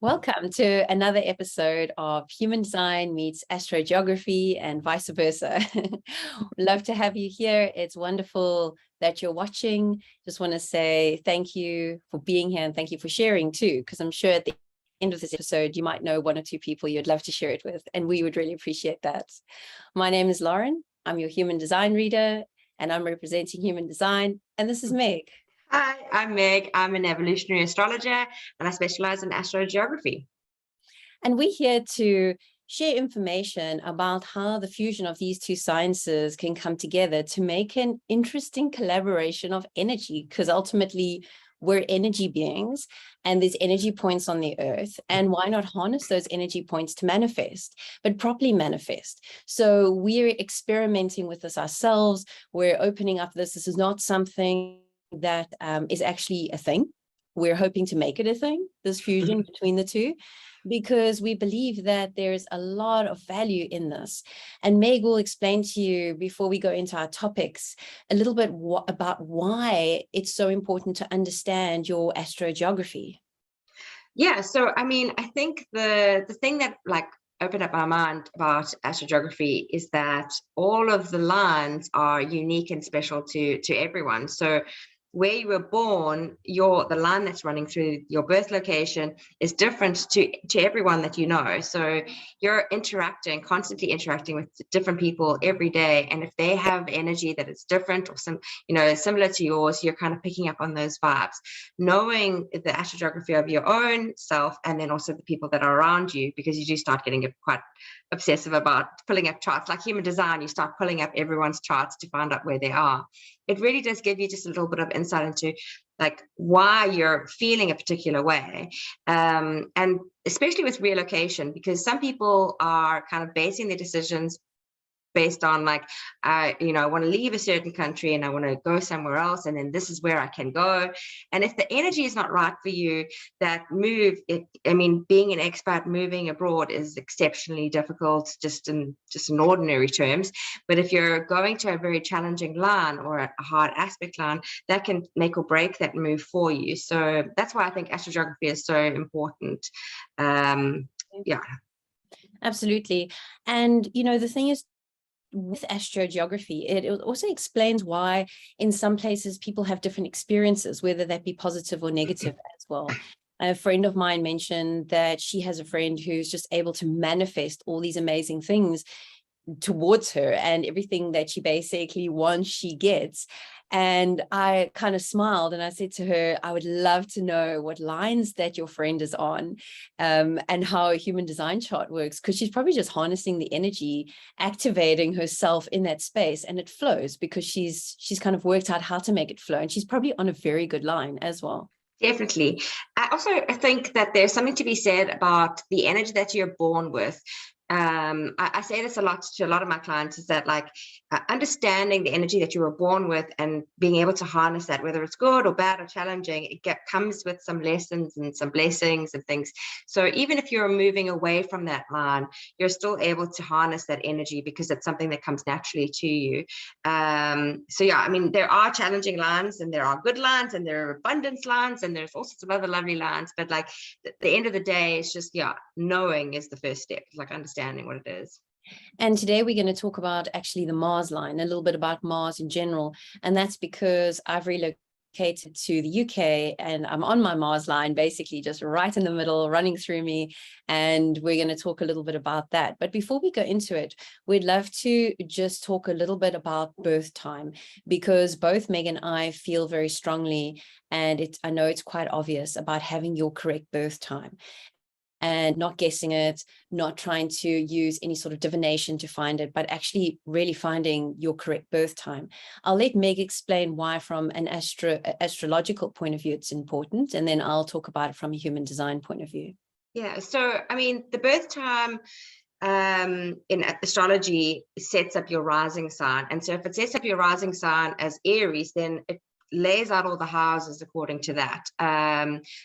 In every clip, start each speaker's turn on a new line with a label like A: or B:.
A: Welcome to another episode of Human Design meets Astrogeography and vice versa. Love to have you here. It's wonderful that you're watching. Just want to say thank you for being here and thank you for sharing too, because I'm sure at the end of this episode, you might know one or two people you'd love to share it with, and we would really appreciate that. My name is Lauren. I'm your Human Design reader, and I'm representing Human Design. And this is Meg.
B: Hi, I'm Meg. I'm an evolutionary astrologer and I specialize in astrogeography.
A: And we're here to share information about how the fusion of these two sciences can come together to make an interesting collaboration of energy, because ultimately we're energy beings and there's energy points on the earth, and why not harness those energy points to manifest, but properly manifest. So we're experimenting with this ourselves. We're opening up this. This is not something that is actually a thing. We're hoping to make it a thing, this fusion between the two, because we believe that there's a lot of value in this. And Meg will explain to you, before we go into our topics, a little bit about why it's so important to understand your astrogeography.
B: Yeah, so I think the thing that opened up my mind about astrogeography is that all of the lines are unique and special to everyone. So where you were born, the line that's running through your birth location is different to everyone that you know. So you're constantly interacting with different people every day. And if they have energy that is different or similar to yours, you're kind of picking up on those vibes. Knowing the astrogeography of your own self and then also the people that are around you, because you do start getting quite obsessive about pulling up charts. Like Human Design, you start pulling up everyone's charts to find out where they are. It really does give you just a little bit of insight into why you're feeling a particular way, and especially with relocation, because some people are kind of basing their decisions based on I want to leave a certain country and I want to go somewhere else, and then this is where I can go. And if the energy is not right for you, that move, being an expat moving abroad is exceptionally difficult, just in ordinary terms. But if you're going to a very challenging line or a hard aspect line, that can make or break that move for you. So that's why I think astrogeography is so important. Yeah,
A: absolutely. And the thing is, with astrogeography, it also explains why in some places people have different experiences, whether that be positive or negative as well. A friend of mine mentioned that she has a friend who's just able to manifest all these amazing things towards her, and everything that she basically wants, she gets. And I kind of smiled and I said to her, I would love to know what lines that your friend is on, and how a human design chart works, because she's probably just harnessing the energy, activating herself in that space, and it flows because she's kind of worked out how to make it flow, and she's probably on a very good line as well.
B: Definitely. I think that there's something to be said about the energy that you're born with. I say this a lot to a lot of my clients, is that understanding the energy that you were born with and being able to harness that, whether it's good or bad or challenging, comes with some lessons and some blessings and things. So even if you're moving away from that line, you're still able to harness that energy because it's something that comes naturally to you. So yeah, there are challenging lines and there are good lines and there are abundance lines and there's all sorts of other lovely lines. But the end of the day, it's just, knowing is the first step. It's understanding what it is.
A: And today we're going to talk about actually the Mars line, a little bit about Mars in general. And that's because I've relocated to the UK and I'm on my Mars line, basically just right in the middle, running through me. And we're going to talk a little bit about that. But before we go into it, we'd love to just talk a little bit about birth time, because both Meg and I feel very strongly, and I know it's quite obvious, about having your correct birth time. And not guessing it, not trying to use any sort of divination to find it, but actually really finding your correct birth time. I'll let Meg explain why from an astrological point of view it's important, and then I'll talk about it from a human design point of view.
B: Yeah, so the birth time in astrology sets up your rising sign. And so if it sets up your rising sign as Aries, then it lays out all the houses according to that.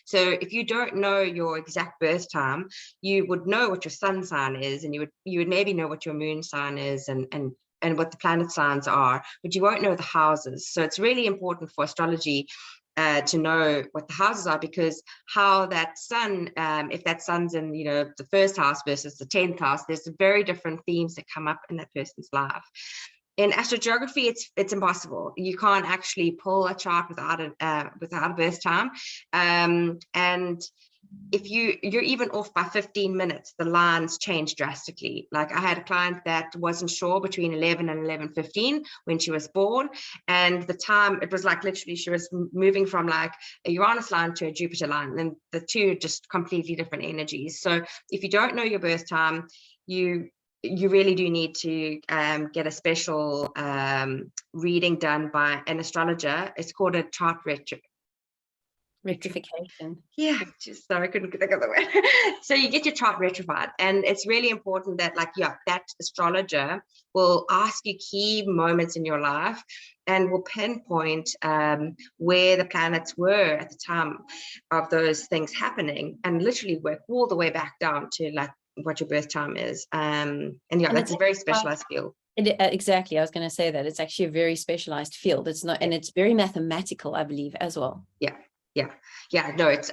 B: So if you don't know your exact birth time, you would know what your sun sign is, and you would maybe know what your moon sign is, and what the planet signs are, but you won't know the houses. So it's really important for astrology to know what the houses are, because how that sun, if that sun's in, you know, the first house versus the 10th house, there's very different themes that come up in that person's life. In astrogeography, it's impossible. You can't actually pull a chart without a birth time, and if you're even off by 15 minutes, the lines change drastically. Like I had a client that wasn't sure between 11 and 11:15 when she was born, and the time, it was like literally she was moving from like a Uranus line to a Jupiter line, and the two just completely different energies. So if you don't know your birth time, you really do need to get a special reading done by an astrologer. It's called a chart
A: Rectification.
B: Yeah, just sorry, I couldn't think of the word. So you get your chart rectified, and it's really important that, like, yeah, that astrologer will ask you key moments in your life and will pinpoint where the planets were at the time of those things happening, and literally work all the way back down to like what your birth time is. And yeah, that's a very specialized field.
A: Exactly. I was going to say that it's actually a very specialized field. It's not, and it's very mathematical, I believe, as well.
B: Yeah. No, it's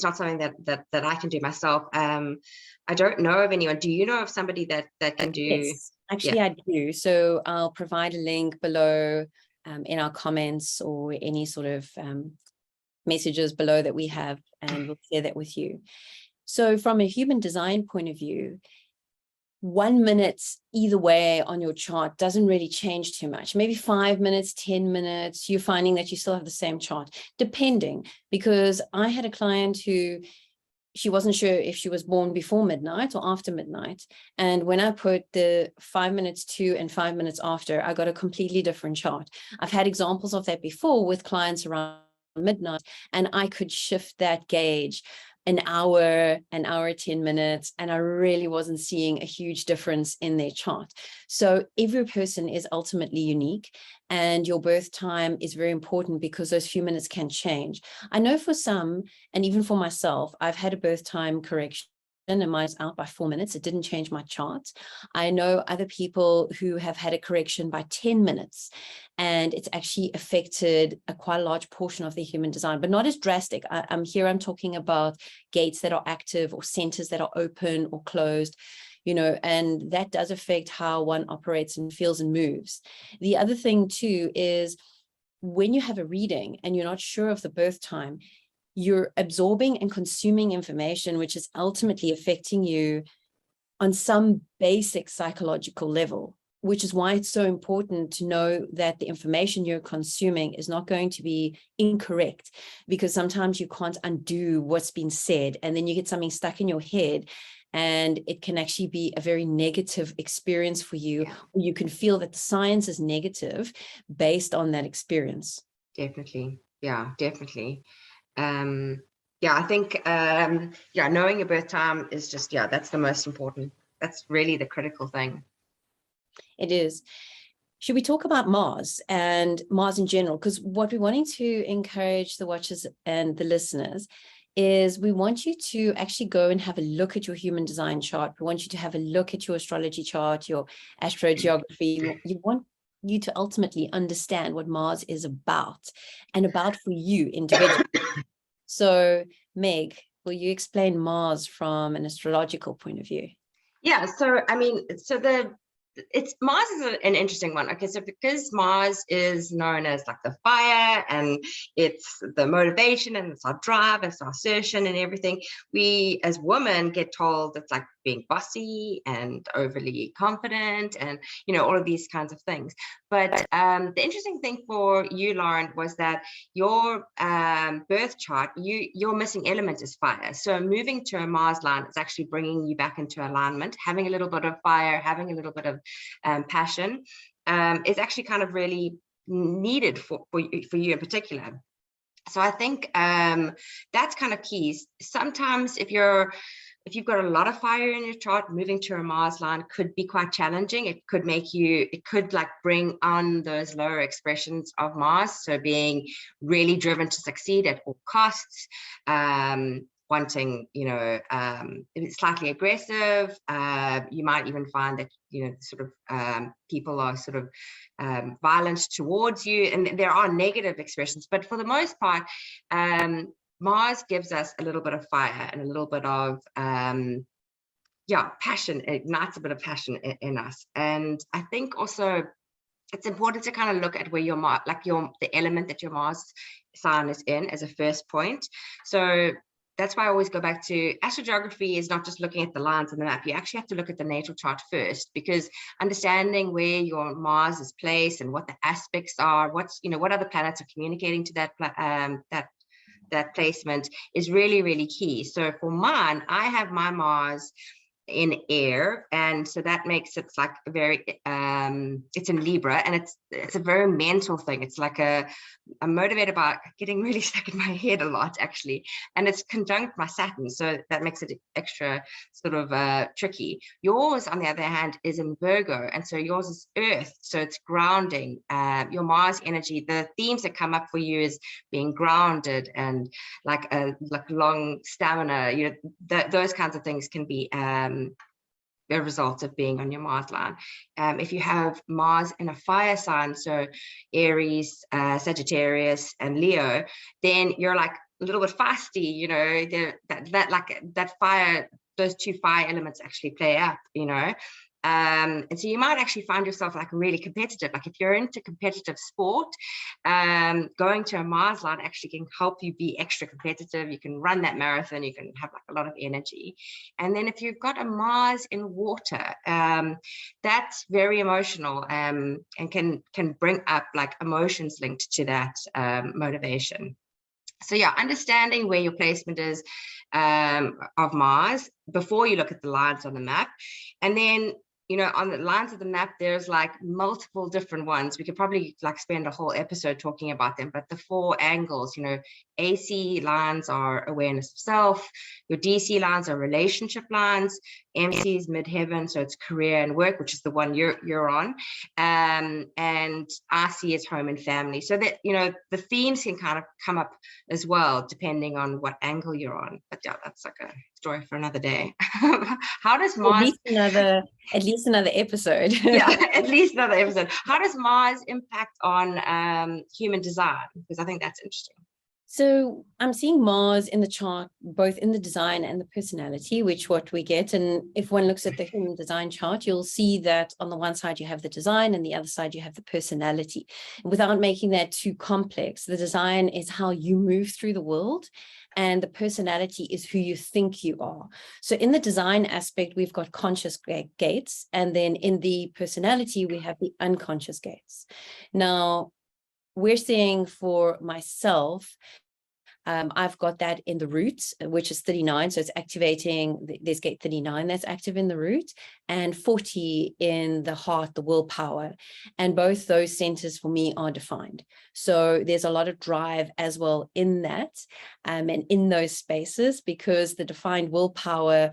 B: not something that I can do myself. I don't know of anyone. Do you know of somebody that can do?
A: Yes, actually, I do. So I'll provide a link below in our comments or any sort of messages below that we have, and we'll share that with you. So from a human design point of view, 1 minute either way on your chart doesn't really change too much. Maybe 5 minutes, 10 minutes, you're finding that you still have the same chart, depending. Because I had a client who, she wasn't sure if she was born before midnight or after midnight. And when I put the 5 minutes to and 5 minutes after, I got a completely different chart. I've had examples of that before with clients around midnight, and I could shift that gauge an hour, 10 minutes, and I really wasn't seeing a huge difference in their chart. So every person is ultimately unique, and your birth time is very important because those few minutes can change. I know for some, and even for myself, I've had a birth time correction and mine's out by 4 minutes. It didn't change my chart. I know other people who have had a correction by 10 minutes, and it's actually affected quite a large portion of their human design, but not as drastic. I'm talking about gates that are active or centers that are open or closed, you know, and that does affect how one operates and feels and moves. The other thing too is when you have a reading and you're not sure of the birth time, you're absorbing and consuming information, which is ultimately affecting you on some basic psychological level, which is why it's so important to know that the information you're consuming is not going to be incorrect, because sometimes you can't undo what's been said, and then you get something stuck in your head, and it can actually be a very negative experience for you.
B: Yeah.
A: You can feel that the science is negative based on that experience.
B: Definitely. Yeah, definitely. Yeah, I think knowing your birth time is just, that's the most important. That's really the critical thing.
A: It is. Should we talk about Mars and Mars in general? Because what we're wanting to encourage the watchers and the listeners is we want you to actually go and have a look at your human design chart. We want you to have a look at your astrology chart, your astrogeography. You want you to ultimately understand what Mars is about and about for you individually. So, Meg, will you explain Mars from an astrological point of view?
B: Yeah, so I mean, Mars is an interesting one. Okay, so because Mars is known as like the fire, and it's the motivation, and it's our drive, it's our assertion and everything, we as women get told it's like being bossy and overly confident, and all of these kinds of things. But the interesting thing for you, Lauren, was that your birth chart, your missing element is fire. So moving to a Mars line is actually bringing you back into alignment. Having a little bit of fire, having a little bit of passion is actually kind of really needed for you in particular. So I think that's kind of key. Sometimes if you've got a lot of fire in your chart, moving to a Mars line could be quite challenging. It could like bring on those lower expressions of Mars. So being really driven to succeed at all costs, wanting, slightly aggressive. You might even find that, people are sort of violent towards you, and there are negative expressions. But for the most part, Mars gives us a little bit of fire and a little bit of passion. It ignites a bit of passion in us. And I think also it's important to kind of look at where the element that your Mars sign is in as a first point. So that's why I always go back to astrogeography is not just looking at the lines on the map. You actually have to look at the natal chart first, because understanding where your Mars is placed and what the aspects are, what other planets are communicating to that placement is really, really key. So for mine, I have my Mars in air, and so that makes it like a very it's in Libra, and it's a very mental thing. It's like I'm motivated by getting really stuck in my head a lot, actually, and it's conjunct my Saturn, so that makes it extra sort of tricky. Yours, on the other hand, is in Virgo, and so yours is earth, so it's grounding. Your Mars energy, the themes that come up for you is being grounded and like long stamina. Those kinds of things can be a result of being on your Mars line. If you have Mars in a fire sign, so Aries, Sagittarius, and Leo, then you're like a little bit feisty, that fire, those two fire elements actually play up, and so you might actually find yourself like really competitive. Like if you're into competitive sport, going to a Mars line actually can help you be extra competitive. You can run that marathon, you can have like a lot of energy. And then if you've got a Mars in water, that's very emotional, and can bring up like emotions linked to that motivation. So understanding where your placement is of Mars before you look at the lines on the map. And then on the lines of the map, there's like multiple different ones. We could probably like spend a whole episode talking about them, but the 4 angles, AC lines are awareness of self, your DC lines are relationship lines, MC is midheaven, so it's career and work, which is the one you're on, and RC is home and family. So that, the themes can kind of come up as well, depending on what angle you're on. But that's like a story for another day. How does Mars...
A: At least another episode.
B: At least another episode. How does Mars impact on human design? Because I think that's interesting.
A: So I'm seeing Mars in the chart, both in the design and the personality, what we get. And if one looks at the human design chart, you'll see that on the one side you have the design and the other side you have the personality. Without making that too complex, the design is how you move through the world, and the personality is who you think you are. So in the design aspect, we've got conscious gates, and then in the personality, we have the unconscious gates. Now, we're seeing for myself, I've got that in the root, which is 39. So it's activating, there's gate 39 that's active in the root, and 40 in the heart, the willpower. And both those centers for me are defined. So there's a lot of drive as well in that, and in those spaces, because the defined willpower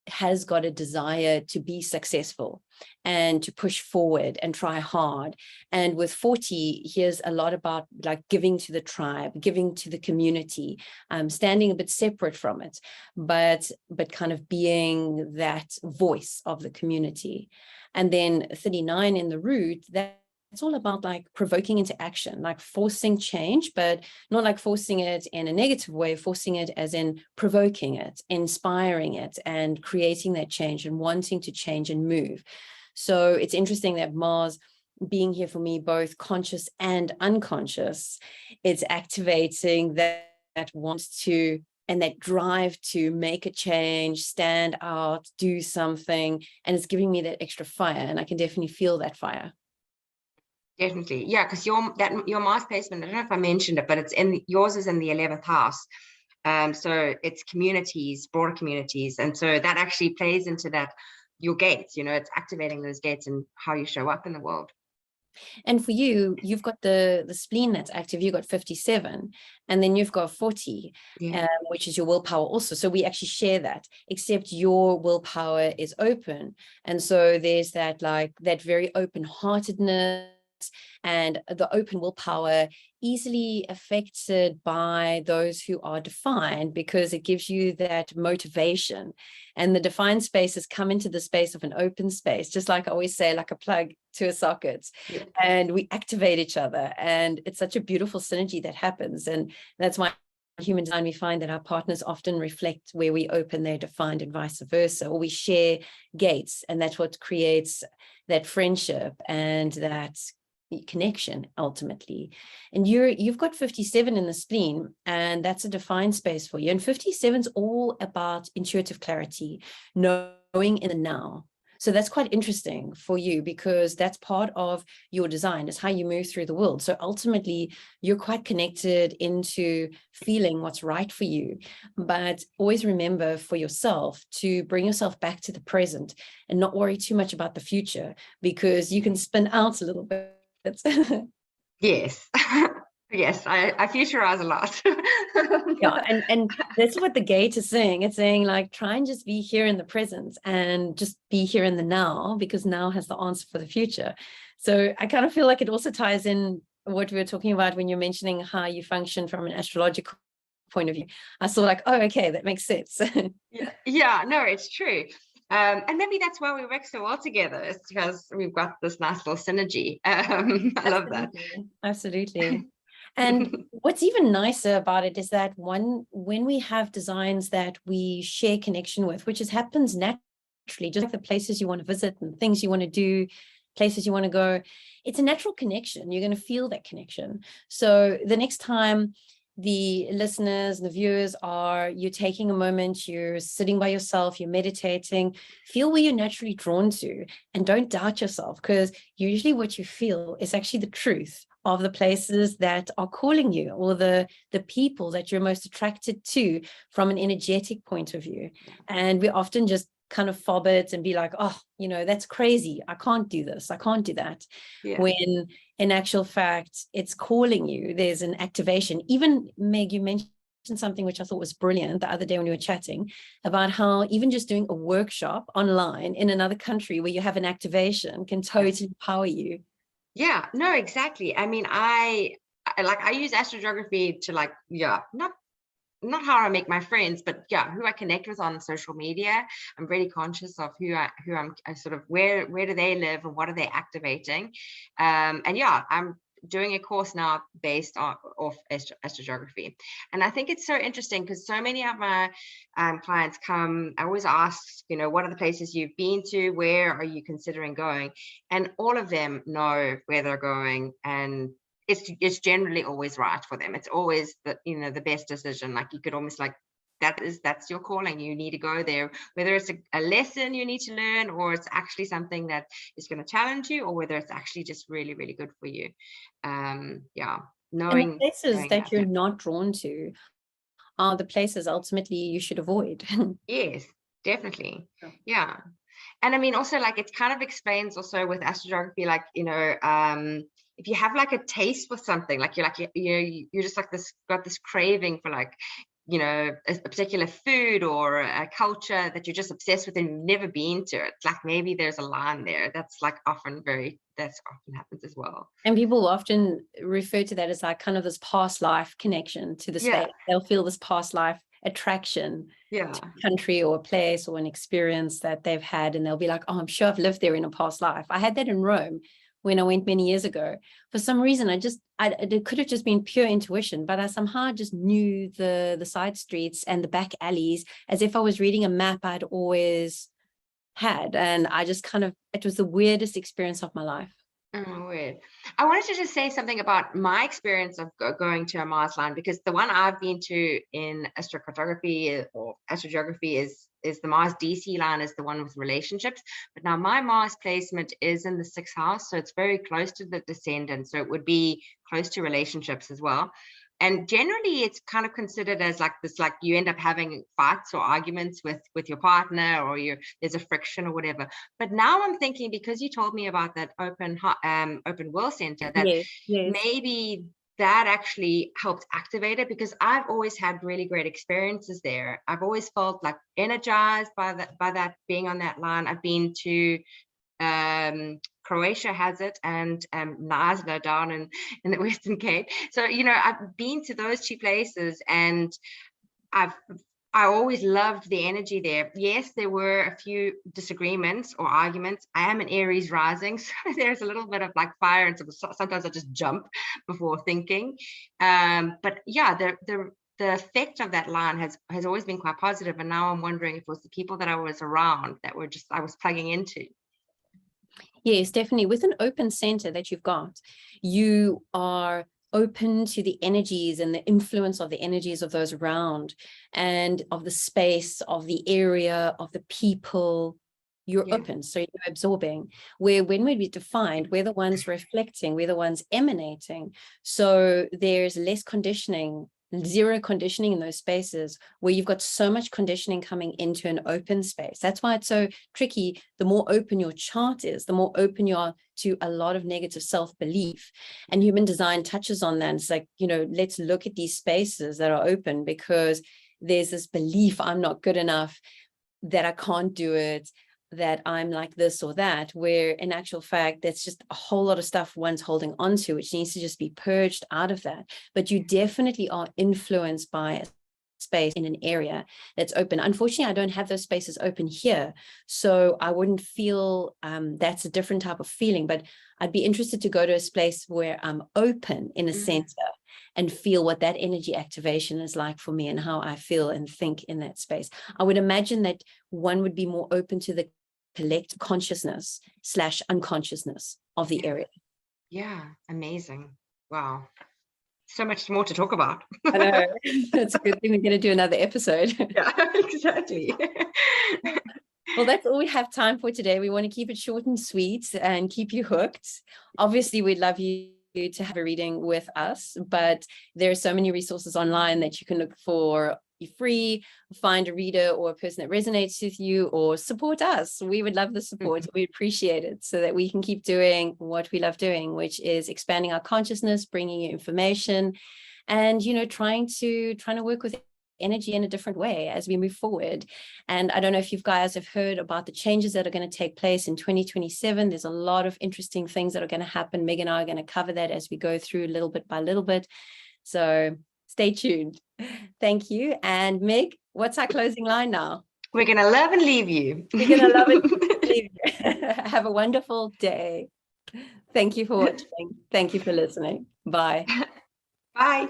A: has got a desire to be successful and to push forward and try hard. And with 40, here's a lot about like giving to the tribe, giving to the community, standing a bit separate from it, but kind of being that voice of the community. And then 39 in the root, it's all about like provoking into action, like forcing change, but not like forcing it in a negative way, forcing it as in provoking it, inspiring it, and creating that change and wanting to change and move. So it's interesting that Mars being here for me, both conscious and unconscious, it's activating that want to, and that drive to make a change, stand out, do something, and it's giving me that extra fire, and I can definitely feel that fire.
B: Definitely, because your Mars placement, I don't know if I mentioned it, but yours is in the 11th house. So it's communities, broader communities, and so that actually plays into that, your gates. It's activating those gates and how you show up in the world.
A: And for you, you've got the spleen that's active. You've got 57, and then you've got 40, which is your willpower also. So we actually share that, except your willpower is open, and so there's that like that very open-heartedness, and the open willpower easily affected by those who are defined, because it gives you that motivation. And the defined spaces come into the space of an open space, just like I always say, like a plug to a socket.
B: Yeah.
A: And we activate each other, and it's such a beautiful synergy that happens. And that's why in human design, we find that our partners often reflect where we open, they're defined, and vice versa, or we share gates, and that's what creates that friendship and that connection ultimately. And you've got 57 in the spleen, and that's a defined space for you. And 57 is all about intuitive clarity, knowing in the now. So that's quite interesting for you, because that's part of your design, is how you move through the world. So ultimately, you're quite connected into feeling what's right for you. But always remember for yourself to bring yourself back to the present and not worry too much about the future, because you can spin out a little bit.
B: Yes. Yes, I futurize a lot.
A: Yeah, and that's what the gate is saying. It's saying, like, try and just be here in the present and just be here in the now, because now has the answer for the future. So I kind of feel like it also ties in what we were talking about when you're mentioning how you function from an astrological point of view. I saw like, oh, okay, that makes sense.
B: Yeah, no, it's true. And maybe that's why we work so well together, is because we've got this nice little synergy. I love that.
A: Absolutely. And what's even nicer about it is that when we have designs that we share connection with, which happens naturally, just like the places you want to visit and things you want to do, places you want to go, it's a natural connection. You're going to feel that connection. So the next time the listeners, the viewers you're taking a moment, you're sitting by yourself, you're meditating, feel where you're naturally drawn to, and don't doubt yourself, because usually what you feel is actually the truth of the places that are calling you, or the people that you're most attracted to from an energetic point of view. And we often just kind of fob it and be like, oh, that's crazy, I can't do this, I can't do that.
B: Yeah.
A: When in actual fact, it's calling you. There's an activation. Even Meg, you mentioned something which I thought was brilliant the other day when we were chatting about how even just doing a workshop online in another country where you have an activation can totally empower you.
B: Yeah, no, exactly. I mean, I use astrology to not how I make my friends, but who I connect with on social media. I'm really conscious of who I'm sort of where do they live and what are they activating. And I'm doing a course now based off astrogeography. And I think it's so interesting because so many of my clients come, I always ask, what are the places you've been to? Where are you considering going? And all of them know where they're going, and it's generally always right for them. It's always the best decision. Like, you could almost that's your calling. You need to go there, whether it's a lesson you need to learn, or it's actually something that is going to challenge you, or whether it's actually just really, really good for you.
A: And the places that you're not drawn to are the places ultimately you should avoid.
B: Yes, definitely. Yeah. And I mean, also, like, it kind of explains also with astrogeography, like, if you have like a taste for something, like you're just like got this craving for, like, a particular food or a culture that you're just obsessed with and you've never been to it. Like, maybe there's a line there that's often happens as well.
A: And people often refer to that as like kind of this past life connection to the space. They'll feel this past life attraction to a country or a place or an experience that they've had, and they'll be like, oh, I'm sure I've lived there in a past life. I had that in Rome when I went many years ago. For some reason, it could have just been pure intuition, but I somehow just knew the side streets and the back alleys as if I was reading a map I'd always had. And I just it was the weirdest experience of my life.
B: Oh, weird. I wanted to just say something about my experience of going to a Mars line, because the one I've been to in astrocartography or astrogeography is the Mars DC line, is the one with relationships. But now my Mars placement is in the 6th house, so it's very close to the descendant. So it would be close to relationships as well. And generally, it's kind of considered as like this, like you end up having fights or arguments with your partner, or there's a friction or whatever. But now I'm thinking, because you told me about that open will center, that
A: yes.
B: maybe that actually helped activate it, because I've always had really great experiences there. I've always felt like energized by that being on that line. I've been to Croatia has it, and Nasla down in the Western Cape. So, you know, I've been to those two places, and I always loved the energy there. Yes, there were a few disagreements or arguments. I am an Aries rising, so there's a little bit of like fire, and sometimes I just jump before thinking. But yeah, the effect of that line has always been quite positive, and now I'm wondering if it was the people that I was around that were just I was plugging into.
A: Yes, definitely. With an open center that you've got, you are open to the energies and the influence of the energies of those around, and of the space, of the area, of the people. You're open, so you're absorbing. Where when we defined, we're the ones reflecting, we're the ones emanating. So there's less conditioning, zero conditioning in those spaces where you've got so much conditioning coming into an open space. That's why it's so tricky. The more open your chart is, the more open you are to a lot of negative self-belief. And human design touches on that. It's like, you know, let's look at these spaces that are open, because there's this belief I'm not good enough, that I can't do it, that I'm like this or that, where in actual fact, that's just a whole lot of stuff one's holding on to, which needs to just be purged out of that. But you definitely are influenced by a space in an area that's open. Unfortunately, I don't have those spaces open here, so I wouldn't feel that's a different type of feeling. But I'd be interested to go to a space where I'm open in a center and feel what that energy activation is like for me, and how I feel and think in that space. I would imagine that one would be more open to the collect consciousness / unconsciousness of the area.
B: Yeah, amazing. Wow. So much more to talk about.
A: I know. It's a good thing we're going to do another episode.
B: Yeah, exactly.
A: Well, that's all we have time for today. We want to keep it short and sweet and keep you hooked. Obviously, we'd love you to have a reading with us, but there are so many resources online that you can look for. You're free, find a reader or a person that resonates with you, or support us. We would love the support. We appreciate it, so that we can keep doing what we love doing, which is expanding our consciousness, bringing you information, and, you know, trying to work with energy in a different way as we move forward. And I don't know if you guys have heard about the changes that are going to take place in 2027. There's a lot of interesting things that are going to happen. Meg and I are going to cover that as we go through little bit by little bit. So stay tuned. Thank you. And Meg, what's our closing line now?
B: We're going to love and leave you.
A: We're going to love and leave you. Have a wonderful day. Thank you for watching. Thank you for listening. Bye.
B: Bye.